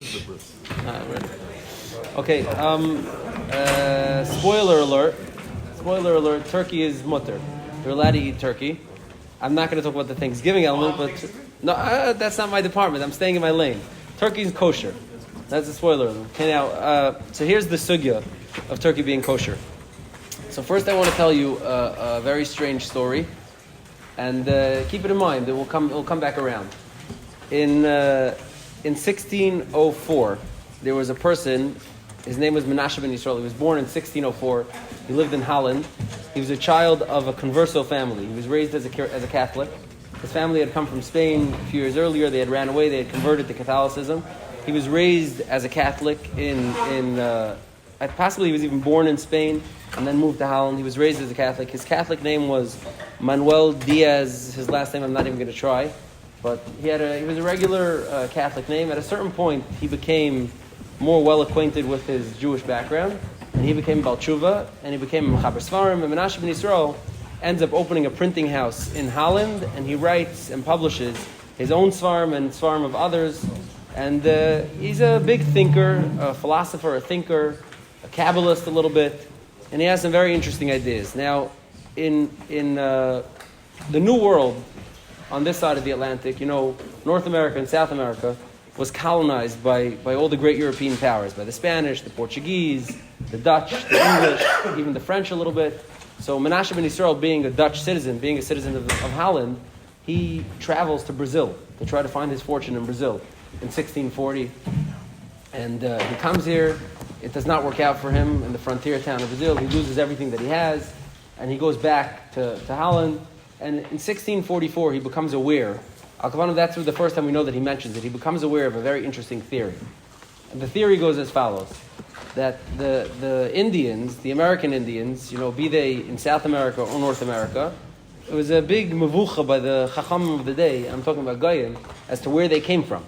Okay, spoiler alert. Spoiler alert, turkey is mutter. You're allowed to eat turkey. I'm not going to talk about the Thanksgiving element, but no, that's not my department. I'm staying in my lane. Turkey is kosher. That's a spoiler alert. Okay, now, so here's the sugya of turkey being kosher. So first I want to tell you a very strange story, and keep it in mind. It will come back around. In 1604, there was a person, his name was Menashe ben Yisrael. He was born in 1604. He lived in Holland. He was a child of a converso family. He was raised as a Catholic. His family had come from Spain a few years earlier. They had ran away. They had converted to Catholicism. He was raised as a Catholic possibly he was even born in Spain and then moved to Holland. He was raised as a Catholic. His Catholic name was Manuel Diaz. His last name I'm not even going to try. But he was a regular Catholic name. At a certain point, he became more well acquainted with his Jewish background, and he became Baal Tshuva, and he became Mechaber Svarim. And Menashe ben Yisrael ends up opening a printing house in Holland, and he writes and publishes his own Svarim and Svarim of others. And he's a big thinker, a philosopher, a thinker, a Kabbalist a little bit, and he has some very interesting ideas. Now, in the New World, on this side of the Atlantic, North America and South America was colonized by all the great European powers, by the Spanish, the Portuguese, the Dutch, the English, even the French a little bit. So Menashe ben Yisrael, being a Dutch citizen, being a citizen of Holland, he travels to Brazil to try to find his fortune in Brazil in 1640. And he comes here. It does not work out for him in the frontier town of Brazil. He loses everything that he has, and he goes back to Holland. And in 1644, he becomes aware. That's the first time we know that he mentions it. He becomes aware of a very interesting theory. And the theory goes as follows: that the Indians, the American Indians, be they in South America or North America, it was a big mevucha by the Chachamim of the day, and I'm talking about Goyim, as to where they came from.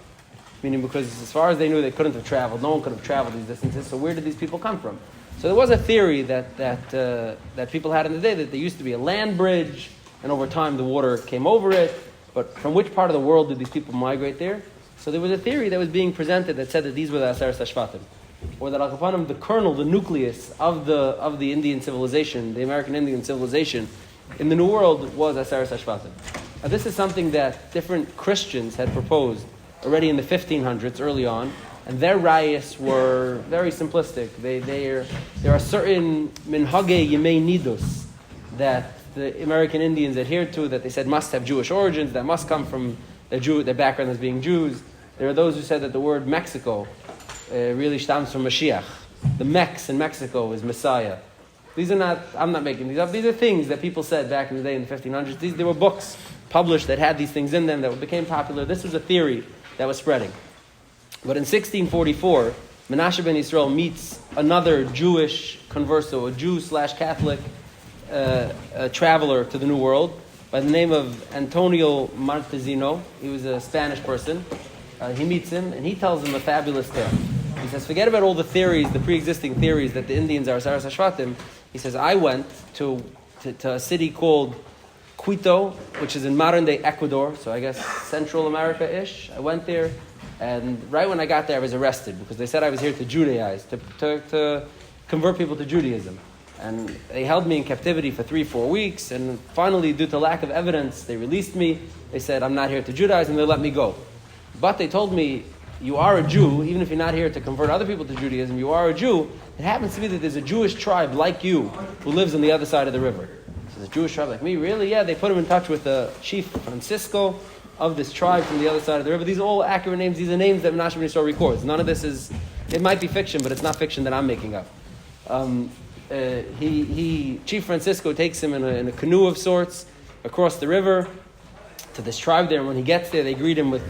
Meaning, because as far as they knew, they couldn't have traveled. No one could have traveled these distances. So where did these people come from? So there was a theory that people had in the day that there used to be a land bridge, and over time the water came over it. But from which part of the world did these people migrate there? So there was a theory that was being presented that said that these were the Aseres HaShevatim, or that Al Kapanim, the kernel, the nucleus of the Indian civilization, the American Indian civilization in the New World was Aseres HaShevatim. Now this is something that different Christians had proposed already in the 1500s, early on, and their rayas were very simplistic. There are certain minhage yemei nidus that the American Indians adhered to, that they said must have Jewish origins, that must come from their background as being Jews. There are those who said that the word Mexico really stems from Mashiach. The Mex in Mexico is Messiah. I'm not making these up. These are things that people said back in the day in the 1500s. There were books published that had these things in them that became popular. This was a theory that was spreading. But in 1644, Menashe ben Yisrael meets another Jewish converso, a Jew/Catholic a traveler to the New World by the name of Antonio Martezino. He was a Spanish person. He meets him, and he tells him a fabulous tale. He says, forget about all the theories, the pre-existing theories that the Indians are Aseres HaShevatim. He says, I went to a city called Quito, which is in modern-day Ecuador, so I guess Central America-ish. I went there, and right when I got there, I was arrested because they said I was here to Judaize, to convert people to Judaism. And they held me in captivity for 3-4 weeks, and finally, due to lack of evidence, they released me. They said, I'm not here to Judaize, and they let me go. But they told me, you are a Jew, even if you're not here to convert other people to Judaism, you are a Jew. It happens to be that there's a Jewish tribe like you who lives on the other side of the river. So there's a Jewish tribe like me? Really? Yeah, they put him in touch with the chief Francisco of this tribe from the other side of the river. These are all accurate names. These are names that Menashe ben Yisrael records. None of this it might be fiction, but it's not fiction that I'm making up. Chief Francisco takes him in a canoe of sorts across the river to this tribe there, and when he gets there, they greet him with,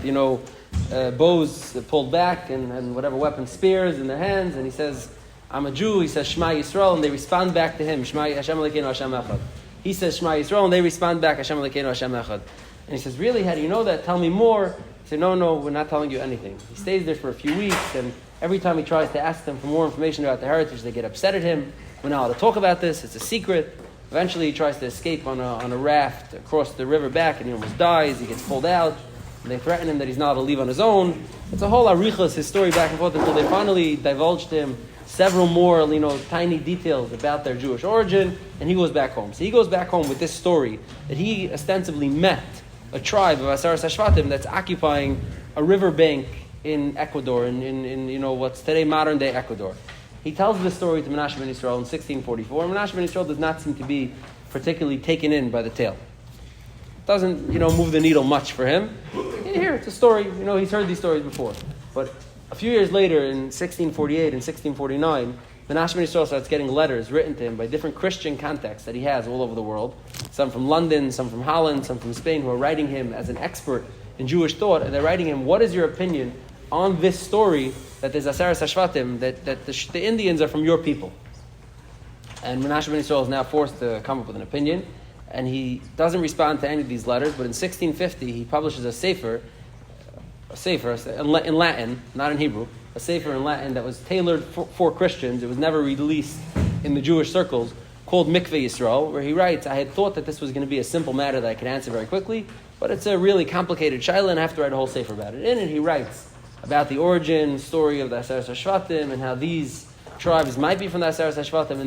bows pulled back and whatever weapons, spears in their hands, and he says, I'm a Jew. He says, Shema Yisrael, and they respond back to him, Shema Hashem Elokeinu Hashem Echad. He says, Shema Yisrael, and they respond back, Hashem Elokeinu Hashem Echad. And he says, really, how do you know that? Tell me more. He said, no, we're not telling you anything. He stays there for a few weeks, and every time he tries to ask them for more information about the heritage, they get upset at him. We're not allowed to talk about this. It's a secret. Eventually, he tries to escape on a raft across the river back, and he almost dies. He gets pulled out. and they threaten him that he's not allowed to leave on his own. It's a whole arichas, his story back and forth, until they finally divulged to him several more, tiny details about their Jewish origin, and he goes back home. So he goes back home with this story that he ostensibly met a tribe of Aseres HaShevatim that's occupying a riverbank in Ecuador, in what's today modern day Ecuador. He tells this story to Menashe ben Yisrael in 1644. Menashe ben Yisrael does not seem to be particularly taken in by the tale. Doesn't, move the needle much for him. Here, it's a story, he's heard these stories before. But a few years later, in 1648 and 1649, Menashe ben Yisrael starts getting letters written to him by different Christian contacts that he has all over the world. Some from London, some from Holland, some from Spain, who are writing him as an expert in Jewish thought, and they're writing him, what is your opinion on this story that there's Aseres HaShevatim, that the Indians are from your people? And Menashe ben Yisrael is now forced to come up with an opinion, and he doesn't respond to any of these letters, but in 1650 he publishes a sefer in Latin, not in Hebrew, a sefer in Latin that was tailored for Christians. It was never released in the Jewish circles, called Mikveh Yisrael, where he writes, I had thought that this was going to be a simple matter that I could answer very quickly, but it's a really complicated shaila, and I have to write a whole sefer about it. In it he writes about the origin story of the Aseres HaShevatim and how these tribes might be from the Aseres HaShevatim,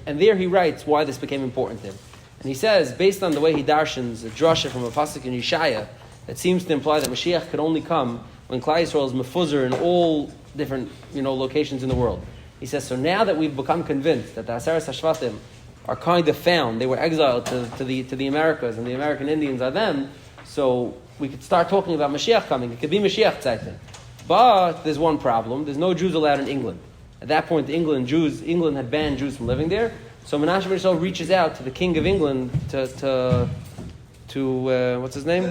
and there he writes why this became important to him. And he says, based on the way he darshans a drasha from a pasuk in Yeshaya, that seems to imply that Mashiach could only come when Klal Yisrael is mefuzar in all different locations in the world. He says, so now that we've become convinced that the Aseres HaShevatim are kind of found, they were exiled to the Americas, and the American Indians are them, so we could start talking about Mashiach coming. It could be Mashiach Zeitin. But there's one problem. There's no Jews allowed in England. At that point, England had banned Jews from living there. So Menashe ben Yisrael reaches out to the king of England, to what's his name?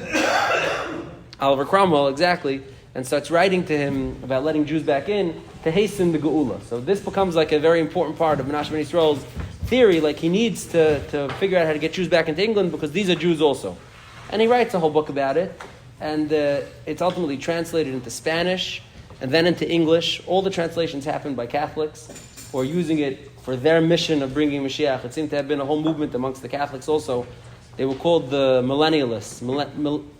Oliver Cromwell, exactly, and starts writing to him about letting Jews back in to hasten the Geula. So this becomes like a very important part of Menashe ben Yisrael's theory. Like he needs to figure out how to get Jews back into England because these are Jews also. And he writes a whole book about it, and it's ultimately translated into Spanish and then into English. All the translations happened by Catholics who are using it for their mission of bringing Mashiach. It seemed to have been a whole movement amongst the Catholics also. They were called the millennialists,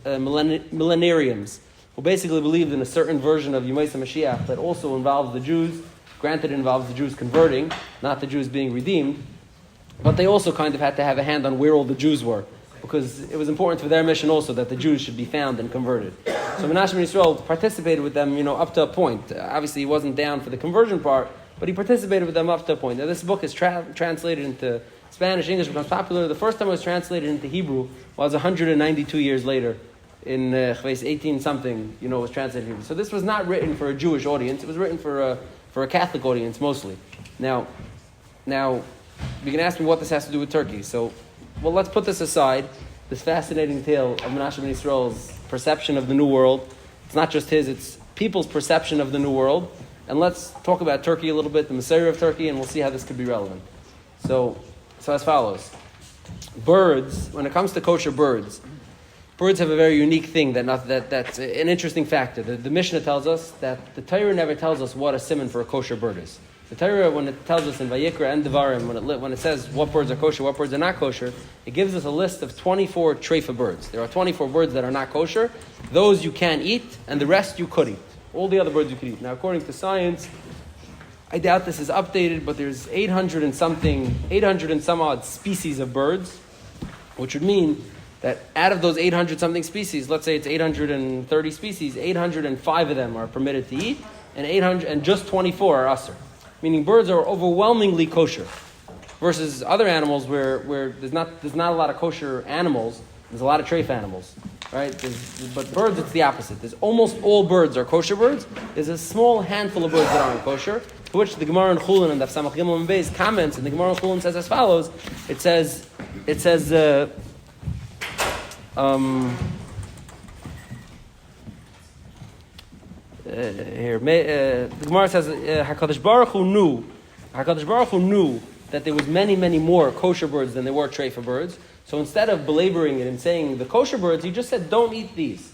millenarians, who basically believed in a certain version of Yemei Mashiach that also involves the Jews. Granted, it involves the Jews converting, not the Jews being redeemed, but they also kind of had to have a hand on where all the Jews were, because it was important for their mission also that the Jews should be found and converted. So Menashe ben Yisrael participated with them, up to a point. Obviously, he wasn't down for the conversion part, but he participated with them up to a point. Now, this book is translated into Spanish, English, becomes popular. The first time it was translated into Hebrew was 192 years later, in 18-something, it was translated into Hebrew. So this was not written for a Jewish audience. It was written for a Catholic audience mostly. Now, you can ask me what this has to do with Turkey. So, well, let's put this aside, this fascinating tale of Menashe ben Yisrael's perception of the New World. It's not just his, it's people's perception of the New World. And let's talk about Turkey a little bit, the Messiah of Turkey, and we'll see how this could be relevant. So as follows. Birds, when it comes to kosher birds have a very unique thing that's an interesting factor. The Mishnah tells us that the Torah never tells us what a siman for a kosher bird is. The Torah, when it tells us in Vayikra and Devarim, when it says what birds are kosher, what birds are not kosher, it gives us a list of 24 treifa birds. There are 24 birds that are not kosher. Those you can eat, and the rest you could eat. All the other birds you could eat. Now, according to science, I doubt this is updated, but there's 800 and some odd species of birds, which would mean that out of those 800 something species, let's say it's 830 species, 805 of them are permitted to eat, and just 24 are usher. Meaning birds are overwhelmingly kosher, versus other animals where there's not a lot of kosher animals. There's a lot of treif animals, right? But birds, it's the opposite. There's almost all birds are kosher birds. There's a small handful of birds that aren't kosher, to which the Gemara in Chulin and the Samach Gimel and Beis comments, and the Gemara in Chulin says as follows. It says. The Gemara says Hakadosh Baruch Hu knew that there was many more kosher birds than there were treifa birds. So instead of belaboring it and saying the kosher birds, he just said don't eat these.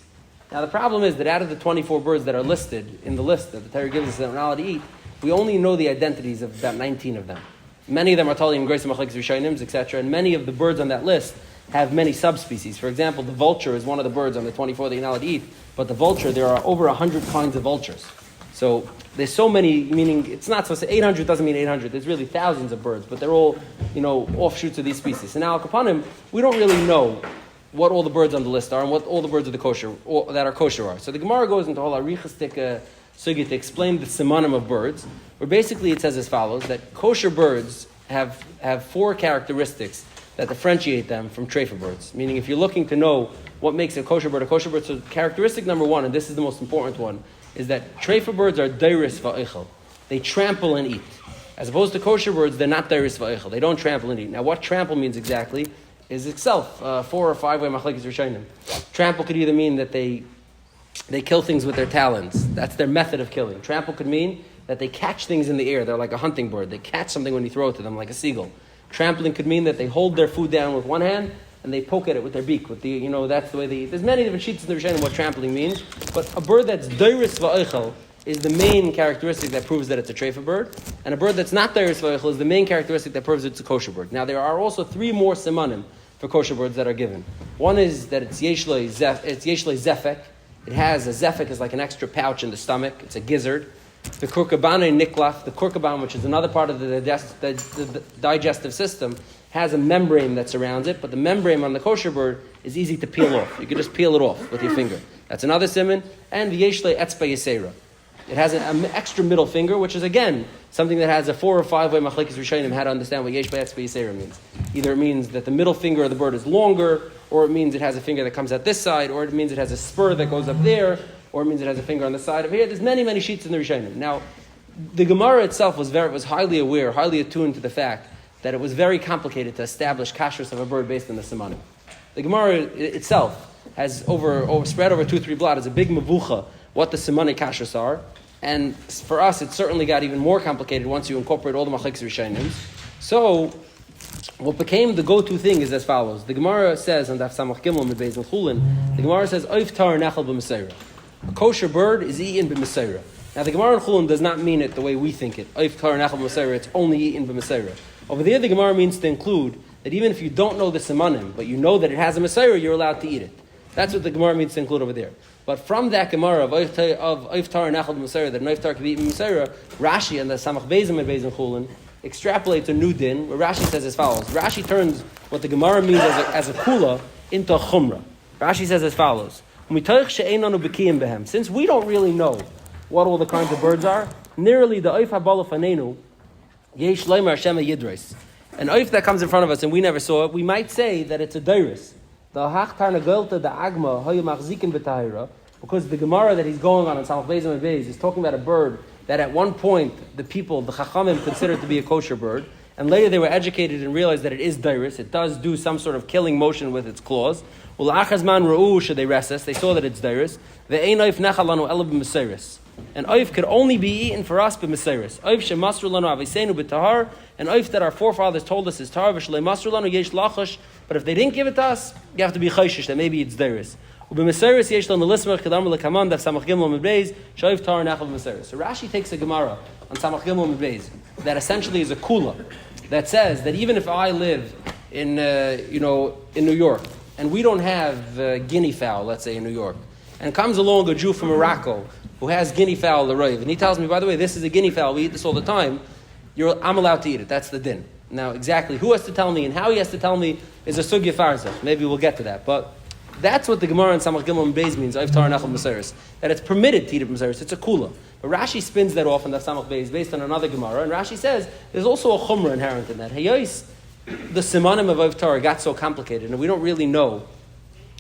Now the problem is that out of the 24 birds that are listed in the list that the Torah gives us that we're not allowed to eat, we only know the identities of about 19 of them. Many of them are Talim, Grace, Machlekes, Rishonim, etc. And many of the birds on that list have many subspecies. For example, the vulture is one of the birds on the 24 that you're not allowed to eat, but the vulture, there are over 100 kinds of vultures. So there's so many, meaning it's not so 800 doesn't mean 800. There's really thousands of birds, but they're all, offshoots of these species. And now, Kapanim, we don't really know what all the birds on the list are and what all the birds of the kosher that are kosher are. So the Gemara goes into whole arichastik sugi to explain the simanim of birds, where basically it says as follows, that kosher birds have 4 characteristics that differentiate them from treifa birds. Meaning, if you're looking to know what makes a kosher bird, so characteristic number 1, and this is the most important one, is that treifa birds are dairis va'ichel. They trample and eat. As opposed to kosher birds, they're not dairis va'ichel. They don't trample and eat. Now, what trample means exactly is itself 4 or 5 way machlekes rishonim. Trample could either mean that they kill things with their talons. That's their method of killing. Trample could mean that they catch things in the air. They're like a hunting bird. They catch something when you throw it to them, like a seagull. Trampling could mean that they hold their food down with one hand and they poke at it with their beak. With the, that's the way they eat. There's many different sheets in the Rishonim what trampling means, but a bird that's dairis va'eichel is the main characteristic that proves that it's a treifa bird, and a bird that's not dairis va'eichel is the main characteristic that proves it's a kosher bird. Now, there are also 3 more simanim for kosher birds that are given. One is that it's yeshlei zefek. It has a zefek is like an extra pouch in the stomach. It's a gizzard. The kurkabane niklaf, the kurkaban, which is another part of the digestive system, has a membrane that surrounds it, but the membrane on the kosher bird is easy to peel off. You can just peel it off with your finger. That's another siman. And the yeshle etzba yesera. It has an extra middle finger, which is, again, something that has a 4 or 5 way machlekes rishonim how to understand what yeshle etzba yesera means. Either it means that the middle finger of the bird is longer, or it means it has a finger that comes at this side, or it means it has a spur that goes up there, or it means it has a finger on the side of here. There's many, many sheets in the rishonim. Now, the Gemara itself was highly aware, highly attuned to the fact that it was very complicated to establish kashrus of a bird based on the simanim. The Gemara itself has spread over 2-3 blot as a big mavucha what the simani kashrus are, and for us it certainly got even more complicated once you incorporate all the machlekes rishonim. So what became the go-to thing is as follows. The Gemara says on Daf Samach Gimel Mid Beis Chulin, the Gemara says oif tar nechel b'meseira. A kosher bird is eaten b'meseira. Now the Gemara in Chulin does not mean it the way we think it. Oif tar nechel b'meseira. It's only eaten b'meseira. Over there, the Gemara means to include that even if you don't know the simanim, but you know that it has a Messiah, you're allowed to eat it. That's what the Gemara means to include over there. But from that Gemara of Oiftar and Echad Messiah, that an Oiftar can be eaten Messiah, Rashi and the Samach Bezim and Bezim Chulin extrapolates a new din, where Rashi says as follows. Rashi turns what the Gemara means as a kula into a chumrah. Rashi says as follows. Since we don't really know what all the kinds of birds are, nearly the Oif HaBala Fanenu, Yesh Leimer Hashem Yidres. An oif that comes in front of us and we never saw it, we might say that it's a dairis. The hachtar nagelta the agma hoyu machzikin b'tahira, because the Gemara that he's going on Samach Beis and Beis is talking about a bird that at one point the people, the chachamim, considered to be a kosher bird, and later they were educated and realized that it is dairis. It does do some sort of killing motion with its claws. Ulachazman ra'u should they rest us? They saw that it's dairis. Ve'ein oif nechalanu elav b'meseris. An oif could only be eaten for us b'meseris. Oif shemasru lanu aviseinu b'tahar. An oif that our forefathers told us is tahar v'shlei masru lanu yesh lachash. But if they didn't give it to us, you have to be chayshish that maybe it's dairis. U'b'meseris yesh lanu lismach kedam l'kaman daf samach gimel midbeis shoif tahar nechal b'meseris. So Rashi takes a Gemara on samach gimel midbeis that essentially is a kula that says that even if I live in in New York and we don't have guinea fowl, let's say in New York, and comes along a Jew from Morocco who has guinea fowl l'roiv, and he tells me, by the way, this is a guinea fowl, we eat this all the time, I'm allowed to eat it. That's the din. Now, exactly who has to tell me and how he has to tell me is a sugya farza. Maybe we'll get to that. But that's what the Gemara in Samach Gimel and Beis means, Oif Tar Nechel Meseris, that it's permitted to eat it Meseris. It's a kula. But Rashi spins that off in the Samach Beis based on another Gemara, and Rashi says there's also a chumrah inherent in that. Hayos, the simanim of Oif Tar got so complicated, and we don't really know,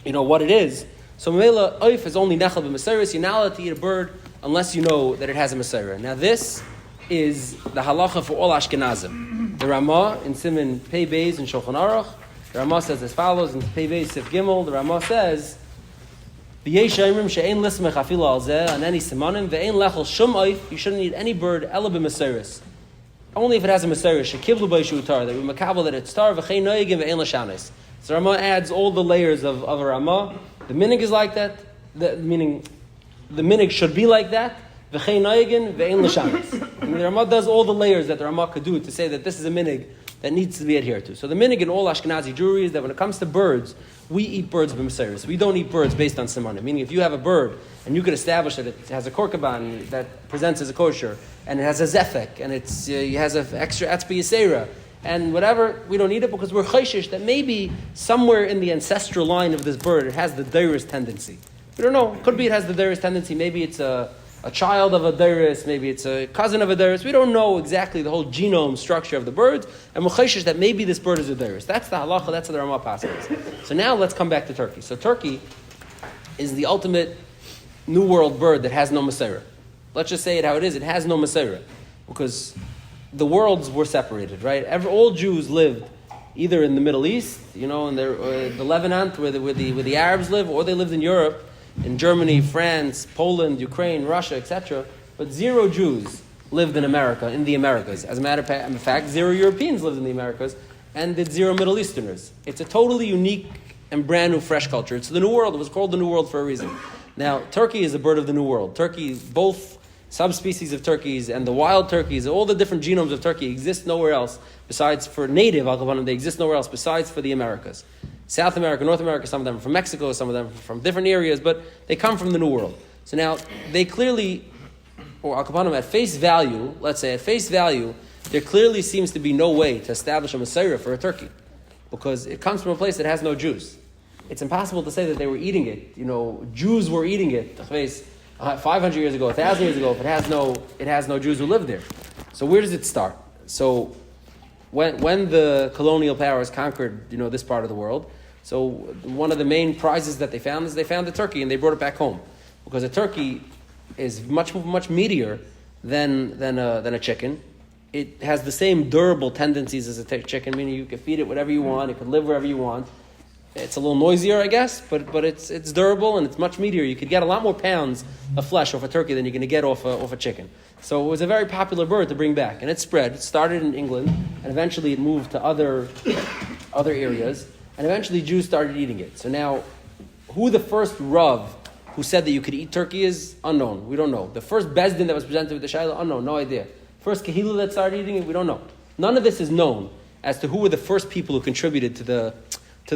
what it is. So Mamela Oif is only Nechel Meseris. You're not allowed to eat a bird unless you know that it has a Meseira. Now this is the halacha for all Ashkenazim. The Ramah in Siman Pei Beis in Shulchan Aruch, the Ramah says as follows in Pei Beis Sif Gimel. The Ramah says, "V'yesh ayrim she'ein lismech afilu al zeh on any simanim ve'ein lechel shum oif." You shouldn't eat any bird ela b'meseris. Only if it has a meseris. Shekivlu b'yishu utar, that we makabel that it's tar v'chein noyigim ve'ein l'shanis. So Ramah adds all the layers of a Ramah. The minig is like that, meaning the minig should be like that. V'chein noyigin ve'ein l'shanis. The Ramah does all the layers that the Ramah could do to say that this is a minig that needs to be adhered to. So the minig in all Ashkenazi Jewry is that when it comes to birds, we eat birds b'Aseres. We don't eat birds based on simanim. Meaning if you have a bird and you can establish that it has a korkaban that presents as a kosher, and it has a zefek, and it has an extra atzbi yisera, and whatever, we don't eat it because we're chayshish that maybe somewhere in the ancestral line of this bird it has the dairis tendency. We don't know. Could be it has the dairis tendency. Maybe it's a child of a dairis. Maybe it's a cousin of a dairis. We don't know exactly the whole genome structure of the birds, and we're chayshish that maybe this bird is a dairis. That's the halacha. That's the Ramah passes. So now let's come back to turkey. So turkey is the ultimate New World bird that has no Maseira. Let's just say it how it is. It has no Maseira because the worlds were separated, right? All Jews lived either in the Middle East, in the Levant, where the Arabs live, or they lived in Europe, in Germany, France, Poland, Ukraine, Russia, etc. But 0 Jews lived in America, in the Americas. As a matter of fact, 0 Europeans lived in the Americas, and did 0 Middle Easterners. It's a totally unique and brand new, fresh culture. It's the New World. It was called the New World for a reason. Now, turkey is a bird of the New World. Turkey, both subspecies of turkeys and the wild turkeys, all the different genomes of turkey exist nowhere else besides for native Al-Qabanim, they exist nowhere else besides for the Americas. South America, North America, some of them are from Mexico, some of them from different areas, but they come from the New World. So now, they clearly, or Al-Qabanim at face value, let's say at face value, there clearly seems to be no way to establish a Messiah for a turkey because it comes from a place that has no Jews. It's impossible to say that they were eating it. Jews were eating it. 500 years ago, 1,000 years ago, if it has no Jews who lived there. So where does it start? So when the colonial powers conquered, this part of the world, so one of the main prizes that they found is they found a turkey and they brought it back home because a turkey is much meatier than a chicken. It has the same durable tendencies as a chicken, meaning you can feed it whatever you want, it can live wherever you want. It's a little noisier, I guess, but it's durable and it's much meatier. You could get a lot more pounds of flesh off a turkey than you're going to get off a chicken. So it was a very popular bird to bring back, and it spread. It started in England, and eventually it moved to other areas, and eventually Jews started eating it. So now, who the first Rav who said that you could eat turkey is unknown. We don't know. The first Bezdin that was presented with the Shaila, unknown, no idea. First Kehillah that started eating it, we don't know. None of this is known as to who were the first people who contributed to the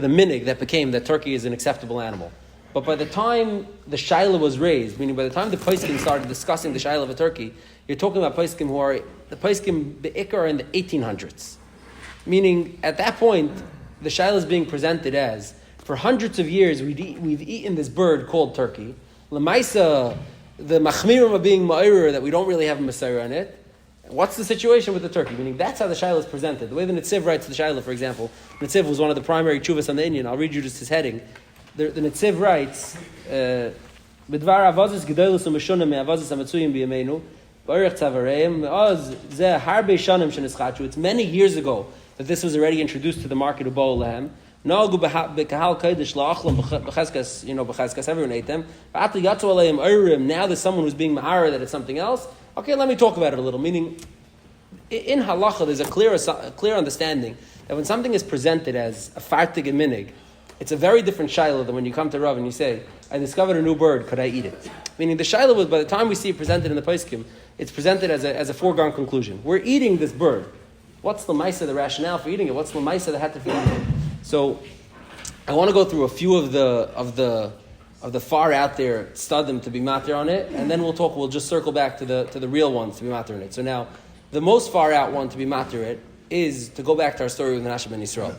minig that became that turkey is an acceptable animal. But by the time the shaila was raised, meaning by the time the Paiskim started discussing the shaila of a turkey, you're talking about Paiskim who are, the Paiskim be'ikar in the 1800s. Meaning, at that point, the shaila is being presented as, for hundreds of years, we've eaten this bird called turkey. Lamaisa, the machmirim are being ma'ir that we don't really have a Messiah on it. What's the situation with the turkey? Meaning that's how the Shaila is presented. The way the Netziv writes the Shaila, for example, Netziv was one of the primary chuvas on the Indian. I'll read you just his heading. The Netziv writes, "B'dvar avazis gedolos u'mishunim me'avazis hamatzuyim b'yameinu b'orech tzavareim oz zeh harbe shanim shenischachu." It's many years ago that this was already introduced to the market of Bo'ol Lahem. Nagu b'kahal kodesh la'achlam b'cheskas, b'cheskas, everyone ate them. V'atli yatzu aleim oirim. Now there's someone who's being ma'ara that it's something else. Okay, let me talk about it a little. Meaning, in halacha, there's a clear understanding that when something is presented as a fartig and minig, it's a very different shaila than when you come to Rav and you say, I discovered a new bird, could I eat it? Meaning the shaila was, by the time we see it presented in the Paiskim, it's presented as a foregone conclusion. We're eating this bird. What's the maisa, the rationale for eating it? What's the maisa, the hat for eating it? So, I want to go through a few of the far out there studim to be matir on it, and then we'll just circle back to the real ones to be matir on it. So now, the most far out one to be matir it is to go back to our story with Menashe ben Yisrael.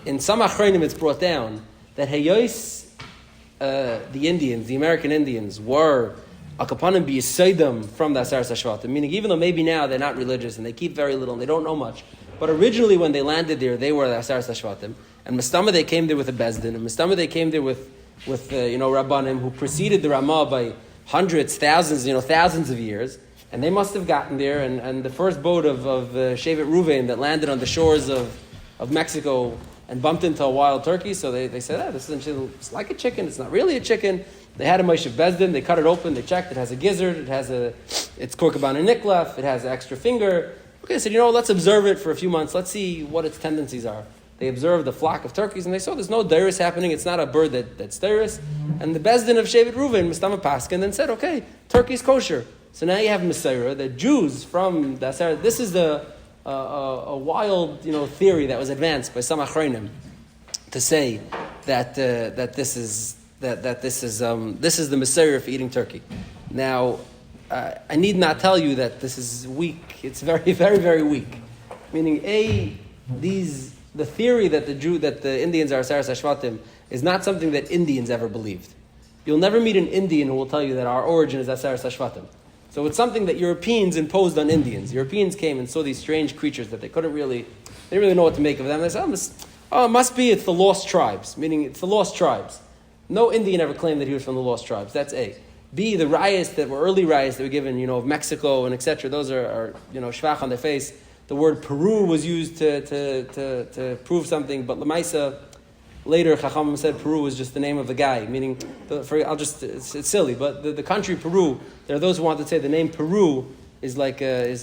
In some achronim it's brought down that Hayos, the Indians, the American Indians, were akapanim b'yisodim from the Aseres HaShevatim, meaning even though maybe now they're not religious and they keep very little and they don't know much, but originally when they landed there, they were the Aseres HaShevatim, and Mistama they came there with a Bezdin, and Mistama they came there with Rabbanim who preceded the Ramah by hundreds, thousands of years, and they must have gotten there, and the first boat of Shevet Ruvain that landed on the shores of Mexico and bumped into a wild turkey, so they said, it's like a chicken, it's not really a chicken. They had a Moshe Bezdin, they cut it open, they checked, it has a gizzard, it's korkaban and niklaf, it has an extra finger. Okay, they said, let's observe it for a few months, let's see what its tendencies are. They observed the flock of turkeys, and they saw there's no dairis happening. It's not a bird that's dairis. And the Bezdin of Shevet Ruvain, Mistama Paskin, then said, okay, turkey's kosher. So now you have Messiah, the Jews from the Aseres. This is the a wild, theory that was advanced by some achronim to say that this is the Messiah for eating turkey. Now, I need not tell you that this is weak. It's very, very, very weak. Meaning, the theory that the Indians are Aseres HaShevatim is not something that Indians ever believed. You'll never meet an Indian who will tell you that our origin is Aseres HaShevatim. So it's something that Europeans imposed on Indians. Europeans came and saw these strange creatures that they didn't really know what to make of them. They said, it must be it's the lost tribes, meaning it's the lost tribes. No Indian ever claimed that he was from the lost tribes. That's A. B, the riots that were early riots that were given, of Mexico and etc. Those are shvach on their face. The word Peru was used to prove something, but Lamaisa, later Chachamim said Peru was just the name of the guy, meaning, it's silly, but the country Peru, there are those who want to say the name Peru is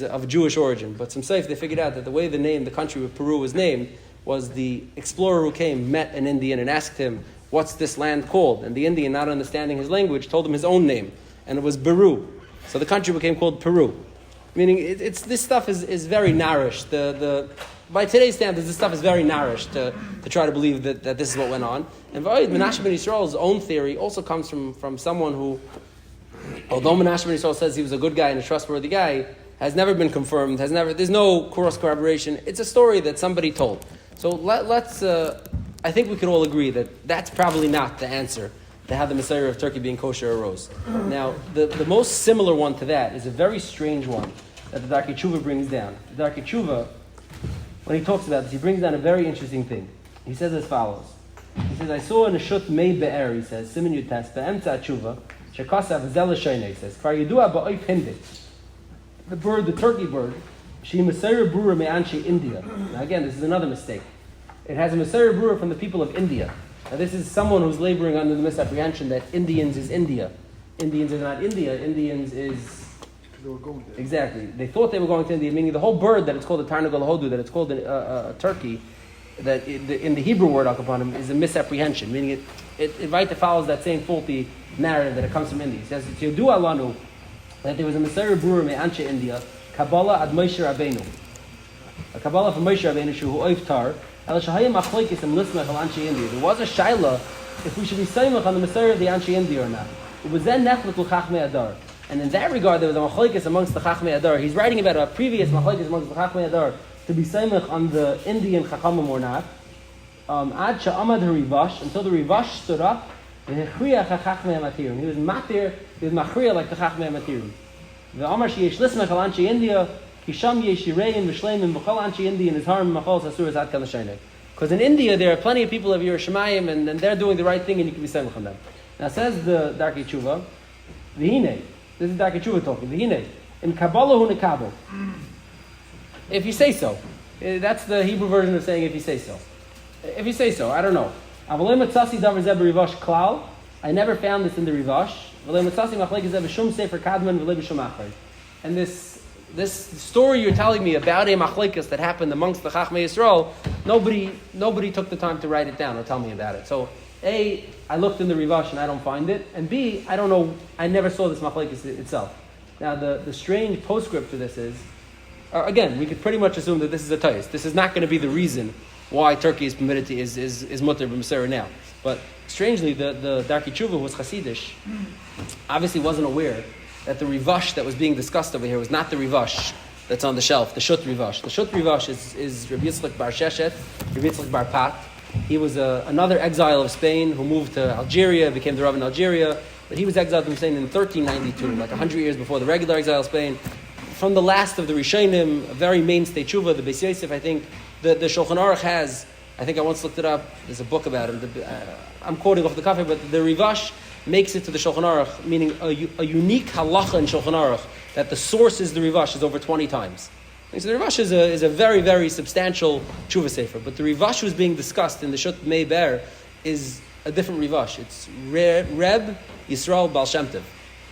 of Jewish origin, but some Seif, they figured out that the way the country of Peru was named was the explorer who came, met an Indian and asked him, what's this land called? And the Indian, not understanding his language, told him his own name, and it was Beru. So the country became called Peru. Meaning, this stuff is very nourished. By today's standards, this stuff is very nourished to try to believe that this is what went on. And Menashe ben Yisrael's own theory also comes from someone who, although Menashe ben Yisrael says he was a good guy and a trustworthy guy, has never been confirmed, there's no cross corroboration. It's a story that somebody told. So let's, I think we could all agree that that's probably not the answer to how the Messiah of Turkey being kosher arose. Now, the most similar one to that is a very strange one that the Darkei Tshuva brings down. The Darkei Tshuva, when he talks about this, he brings down a very interesting thing. He says as follows. He says, I saw in a shut mei be'er, he says, Simen Yutes, be'emtza tshuva, shekasav zel shayne, he says, kvar yidua ba'oif hindi. The bird, the turkey bird, she Messiah brura me'anshi India. Now again, this is another mistake. It has a Messiah brura from the people of India. Now this is someone who's laboring under the misapprehension that Indians is India. Indians is not India. Indians is... They were going there. Exactly. They thought they were going to India, meaning the whole bird that it's called a tarnagol hodu, that it's called a turkey, that in the Hebrew word akapanim is a misapprehension, meaning it right follows that same faulty narrative that it comes from India. He says, Yodu alanu, that there was a Messiah brewer me'anche India, Kabbalah ad Moshe Rabbeinu. A Kabbalah from Moshe Rabbeinu, who oiftar, there was a shaila if we should be saimach on the Messiah of the Anshe India or not. It was then nechlik l'chachmei adar. And in that regard, there was a machlokes amongst the chachmei adar. He's writing about a previous machlokes amongst the chachmei adar to be saimach on the Indian chachamim or not. Ad she'amad harivash, until the rivash stood up, and he was matir, he was machriya like the chachmei matirim. The Amar sheyesh lismach al Anshe India. Because in India there are plenty of people of Yerushalayim and they're doing the right thing and you can be samech on them. Now says the Darkei Tshuva, V'hinei, this is Darkei Tshuva talking, V'hinei, in Kabbalah hu nekabel. If you say so. That's the Hebrew version of saying if you say so. If you say so, I don't know. I never found this in the Rivash. And this story you're telling me about a machlekes that happened amongst the Chachmei Yisrael, nobody took the time to write it down or tell me about it. So, A, I looked in the Rivash and I don't find it, and B, I don't know, I never saw this machlekes itself. Now, the strange postscript to this is, again, we could pretty much assume that this is a tayis. This is not going to be the reason why Turkey is permitted to is mutter b'Mesera now. But strangely, the Darkei Tshuva, who was Hasidish, obviously wasn't aware that the Rivash that was being discussed over here was not the Rivash that's on the shelf, the Shut Rivash. The Shut Rivash is Rabbi Yitzchak bar Sheshet, Rabbi Yitzchak bar Pat. He was another exile of Spain who moved to Algeria, became the Rav in Algeria, but he was exiled from Spain in 1392, like 100 years before the regular exile of Spain. From the last of the Rishonim, a very mainstay tshuva, the Beis Yosef, I think, the Shulchan Aruch has, I think I once looked it up, there's a book about him, I'm quoting off the cover, but the Rivash makes it to the Shulchan Aruch, meaning a unique halacha in Shulchan Aruch, that the source is the Rivash is over 20 times. And so the Rivash is a very, very substantial tshuva sefer, but the Rivash who's being discussed in the Shut Mei Ber is a different Rivash. It's Reb Yisrael Baal Shem Tov.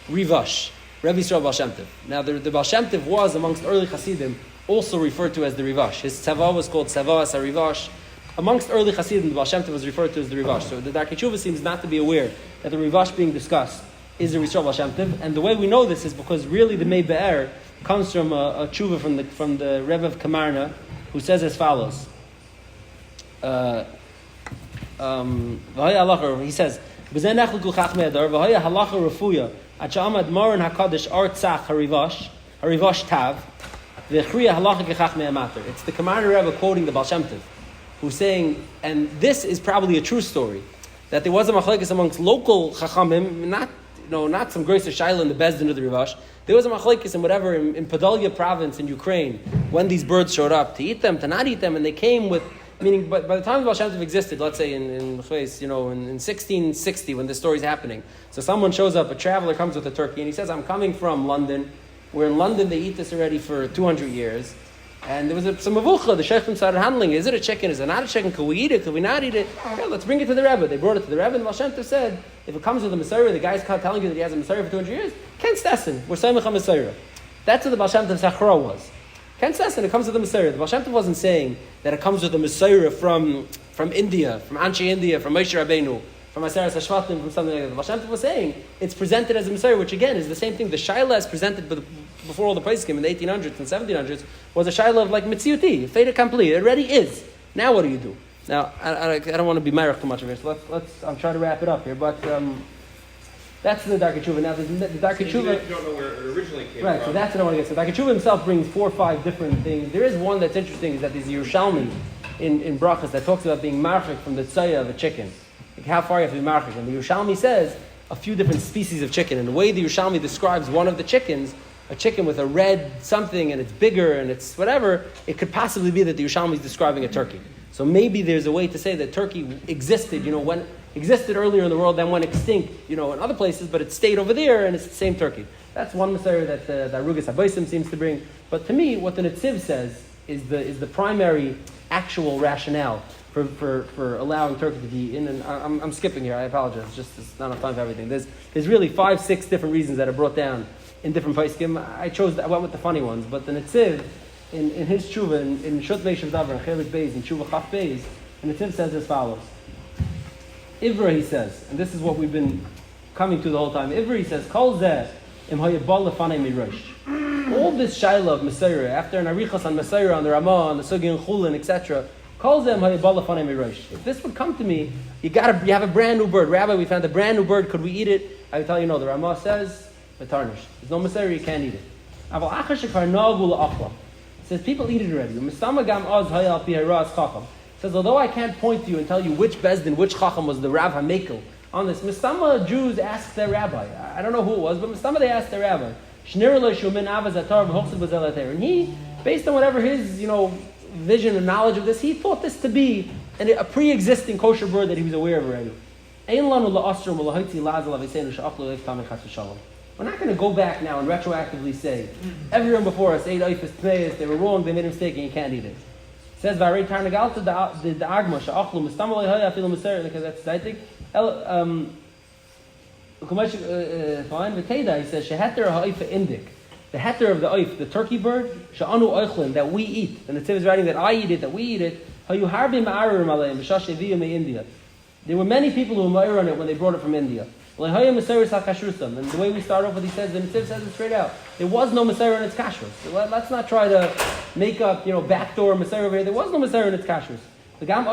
Rivash. Reb Yisrael Baal Shem Tov. Now the Baal Shem Tov was, amongst early Hasidim, also referred to as the Rivash. His tzava was called tzava as Rivash. Amongst early Hasidim, the Baal Shem Tov was referred to as the Rivash. So the Darkei Tshuva seems not to be aware that the Rivash being discussed is the Yisrael Baal Shem Tov. And the way we know this is because really the Mei Be'er comes from a tshuva from the Rebbe of Kamarna, who says as follows. He says, it's the Kamarna Rebbe quoting the Baal Shem Tov, who's saying, and this is probably a true story, that there was a machlekes amongst local chachamim, not some grace of Shaila in the Bezdin of the Rivash. There was a machlekes in whatever, in Podolya province in Ukraine, when these birds showed up, to eat them, to not eat them, and they came with, meaning, by the time the Baal Shem Tov existed, let's say in 1660, when this story's happening, so someone shows up, a traveler comes with a turkey, and he says, I'm coming from London. Where in London they eat this already for 200 years. And there was some mavucha, the sheikhim started handling, is it a chicken, is it not a chicken, can we eat it, can we not eat it? Okay, let's bring it to the Rebbe. They brought it to the Rebbe, and Baal Shem Tov said, if it comes with a Messiah, the guy's telling you that he has a Messiah for 200 years, Ken Stessen, we're saying a Messiah. That's what the Baal Shem Tov Sachra was. Ken Stessen, it comes with a Messiah. The Baal Shem Tov wasn't saying that it comes with a Messiah from India, from Anshe India, from Moshe Rabbeinu, from Aseres HaShevatim, from something like that. The Baal Shem Tov was saying it's presented as a Messiah, which again is the same thing. The Shaila is presented before all the Paiskim in the 1800s and 1700s was a Shaila of like Mitziuti, fait accompli. It already is. Now what do you do? Now, I don't want to be married too much of it, so let's I'm trying to wrap it up here, but that's the Darkei Tshuva. Now, the Darkei Tshuva... You don't know where it originally came right, from. so that's what I want to get. So Darkei Tshuva himself brings 4 or 5 different things. There is one that's interesting, is that there's a Yerushalmi in Brachas that talks about being marchik from the tzaya of a chicken. Like how far you have to be marchik. And the Yerushalmi says a few different species of chicken. And the way the Yerushalmi describes one of the chickens, a chicken with a red something and it's bigger and it's whatever, it could possibly be that the Yerushalmi is describing a turkey. So maybe there's a way to say that turkey existed, when existed earlier in the world, then went extinct, in other places, but it stayed over there and it's the same turkey. That's one Messiah that the Arugas Habaysim seems to bring. But to me, what the Netziv says is the primary actual rationale for allowing turkey to be in. And I'm skipping here. I apologize. It's not enough time for everything. There's really 5, 6 different reasons that are brought down in different paiskim. I went with the funny ones, but the Netziv in his tshuva in Shut Meishav Davar and Chelik Beis and Tshuva Chaf Beis, and the Netziv says as follows. Ivra, he says, and this is what we've been coming to the whole time. Ivra, he says, Kol zeh im hayabal lefanei mirosh. All this shaila of Messiah, after an arichas on Messiah, on the Ramah, on the Sugi and Chulin, etc., Kol zeh im hayabal lefanei mirosh. If this would come to me, you have a brand new bird. Rabbi, we found a brand new bird. Could we eat it? I would tell you no. The Ramah says, Matarnish. There's no Messiah, you can't eat it. Aval achar shekvar nagu la'achla. It says people eat it already. Mistama gam az hayal pi haras chacham. It says, although I can't point to you and tell you which Bezdin, which Chacham was the Rav HaMekel on this, Mistama Jews asked their rabbi. I don't know who it was, but Mistama they asked their rabbi. And he, based on whatever his, vision and knowledge of this, he thought this to be a pre-existing kosher bird that he was aware of already. We're not going to go back now and retroactively say, everyone before us ate oifus tmeis, they were wrong, they made a mistake, and you can't eat it. It says, "Varei tarnagalta the agma she'achlu mistamalei haya afilu miser," because that's zaitik. Fine, v'teda, he says, "Sheheter ha'oifa indik." The heter of the oif, the turkey bird, she'anu oichlin, that we eat. And the Tiv is writing that I eat it, that we eat it. Hayu harbi ma'arim aleim b'shash eviyu me India. There were many people who were ma'ir on it when they brought it from India. And the way we start off with, he says, the Netziv says it straight out. There was no Messiah in its Kashrus. So let's not try to make up, backdoor Messiah over here. There was no Messiah in its Kashrus. He says,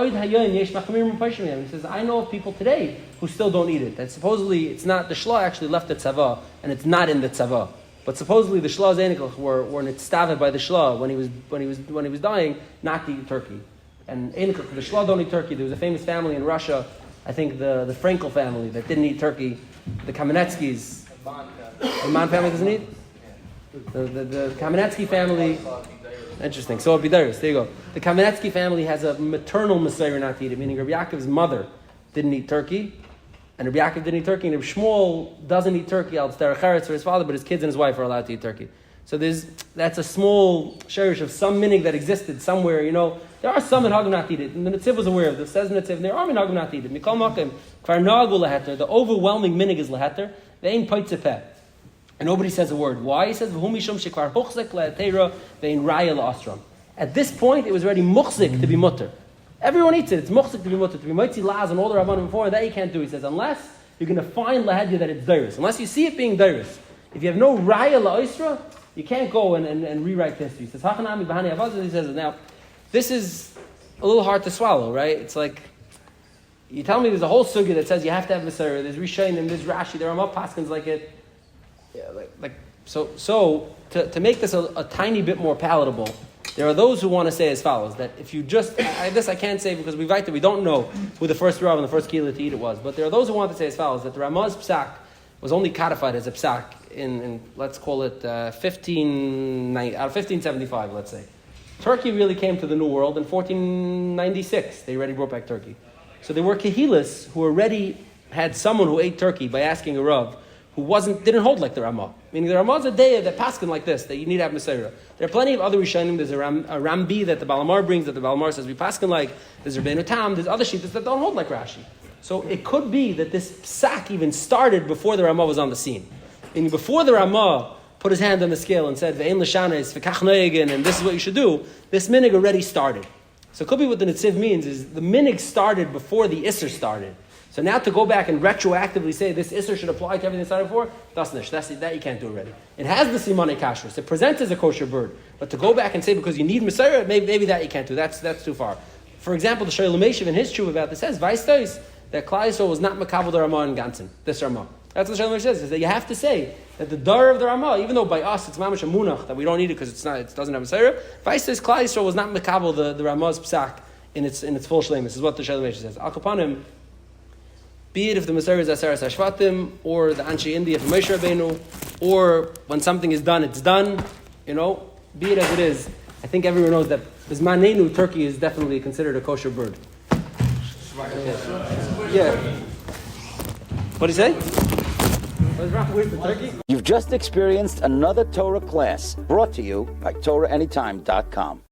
I know of people today who still don't eat it. And supposedly, it's not, the Shlah actually left the Tzava, and it's not in the Tzava. But supposedly the Shlah's Einikach were nitztaveh by the Shlah when he was dying, not to eat turkey. And Einikach, the Shlah don't eat turkey. There was a famous family in Russia, I think the Frankel family, that didn't eat turkey. The Kamenetskys. The Man family doesn't eat? The Kamenetsky family. Interesting. So Abidaris, there you go. The Kamenetsky family has a maternal Messiah not to eat it, meaning Rabbi Yaakov's mother didn't eat turkey, and Rabbi Yaakov didn't eat turkey, and Rabbi Shmuel doesn't eat turkey, al tzaracharetz for his father, but his kids and his wife are allowed to eat turkey. So that's a small sherish of some minig that existed somewhere, There are some in Hagam not to eat it, and the Netziv was aware of this. Says Netziv, and there are in Hagam not to eat it. Mikol Makim, Kvar Nagu Leheter, the overwhelming minig is Leheter, they ain't Paitzepeh. And nobody says a word. Why? He says, V'humishum shekvar hochzek le'atera ve'in raya la'asram. At this point, it was already muchzik to be mutter. Everyone eats it. It's muchzik to be mutter. To be mitzi laz and all the Rabbanim before, that you can't do. He says, unless you're going to find lahadya that it's dairis. Unless you see it being dairis. If you have no raya la'isra, You can't go and rewrite history. He says, Hachanami Bahani Avazah. He says, now, this is a little hard to swallow, right? It's like, you tell me there's a whole sugya that says you have to have Messiah, there's Rishonim, there's Rashi, there are Ramah Paskins like it. Yeah, so to make this a tiny bit more palatable, there are those who want to say as follows, that if you just, this I can't say because we don't know who the first Rav and the first Kehillah to eat it was, but there are those who want to say as follows, that the Ramah's Psak was only codified as a Psak in let's call it 1575, let's say. Turkey really came to the New World in 1496. They already brought back Turkey. So there were Kehillas who already had someone who ate turkey by asking a Rav who didn't hold like the Ramah. Meaning the Ramah is a day that paskin like this, that you need to have Messiah. There are plenty of other Rishonim. There's a Rambi that the Balamar brings, that the Balamar says we paskin like. There's Rabbeinu Tam. There's other shittas that don't hold like Rashi. So it could be that this psak even started before the Ramah was on the scene. Meaning before the Ramah put his hand on the scale and said, Ve'en l'shana is v'kach noegin, and this is what you should do, this minig already started. So it could be what the Netziv means is the minig started before the Isser started. So now to go back and retroactively say this Isser should apply to everything it started before, that you can't do already. It has the Simone Kashrus. It presents as a kosher bird. But to go back and say because you need Messiah, maybe that you can't do. That's too far. For example, the Shoel Meshiv in his tshuva about this says, Vaistois, that Klal Yisrael was not makabel the Ramah in Gansen, this Ramah. That's what the Shoel Meshiv says, is that you have to say that the dar of the Ramah, even though by us it's mamash a munach, that we don't need it because it doesn't have Messiah, Vaistois Klal Yisrael was not makabel the Ramah's psak in its full shleim. This is what the Shoel Meshiv says. Al Kapanim, be it if the Messiah is Aseres HaShevatim, or the Anshe India from Moshe Rabbeinu, or when something is done, it's done. Be it as it is. I think everyone knows that Bismanenu, turkey is definitely considered a kosher bird. Yeah. What did he say? What's wrong with the turkey? You've just experienced another Torah class brought to you by TorahAnytime.com.